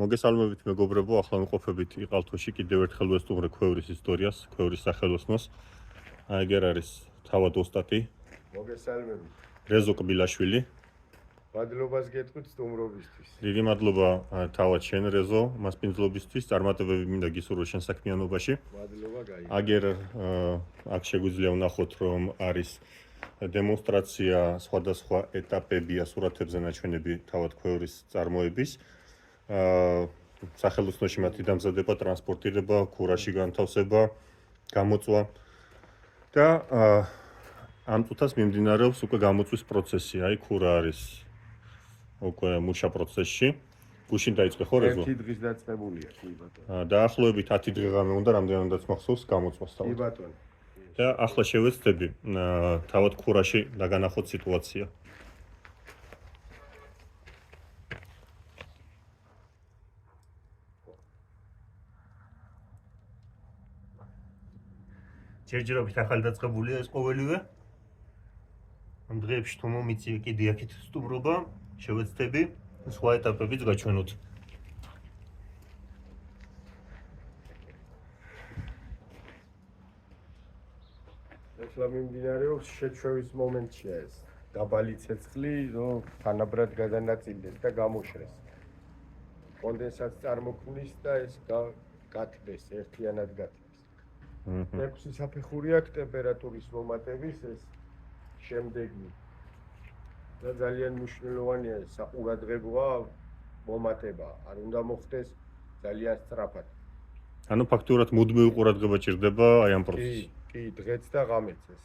მოგესალმებით მეგობრებო, ახლა ვიმყოფებით იყალთოში კიდევ ერთხელ ვესტუმრე ქვევრის ისტორიას, ქვევრის სახელოსნოს. ეგერ არის თავად ოსტატი მოგესალმებით. რეზო კბილაშვილი. მადლობას გეტყვით სტუმრობისთვის. დიდი მადლობა თავად შენ რეზო, მასპინძლობისთვის, წარმატებები მინდა გისურვო შენ საქმიანობაში. მადლობა გაიგე. აგერ აქ შეგვიძლია ვნახოთ, რომ არის დემონსტრაცია სხვადასხვა ეტაპებია სურათებზე ნაჩვენები თავად ქვევრის წარმოების. სახელოსნოში მათი დამზადება, ტრანსპორტირება, ქურაში განთავსება, გამოწვა და ამ წუთას მიმდინარეობს უკვე გამოწვის პროცესი. აი ქურა არის უკვე მუშა პროცესში. გუშინ დაიწყე ხო რეზო? 1 დღის დაწყებულია, კი ბატონო. დაახლოებით 10 დღე უნდა რამდენადაც მახსოვს გამოწვას თავად. კი ბატონო. და ახლა შევეცდები თავად ქურაში დაგანახოთ სიტუაცია. ჯერჯერობით ახალი დაწყებულია ეს ყოველივე. ამ დღეებში თუ მომიწია კიდე აქეთ სტუმრობა, შევეცდები სხვა ეტაპებიც გაჩვენოთ. ახლა მიმდინარეობს შეჩვევის მომენტია ეს. დაბალი ცეცხლი, რომ თანაბრად გადანაწილდეს და გამოშრეს. კონდენსატს წარმოქმნის და ეს გათბეს, ერთიანად გათბეს. 6 საფეხური აქვს ტემპერატურის მომატების ეს შემდეგი. და ძალიან მნიშვნელოვანია საყურადღებოა მომატება, არ უნდა მოხდეს ძალიან სწრაფად. ანუ ფაქტურად მუდმივი ყურადღება ჭირდება აი ამ პროცესში. კი, დღეც და ღამეც ეს.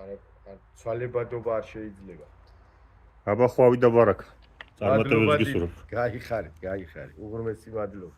არა, ცვალებადობა არ შეიძლება. აბა ხვავი და ბარაკა. წარმატებებს გისურვებ. გაიხარით. უღრმესი მადლობა.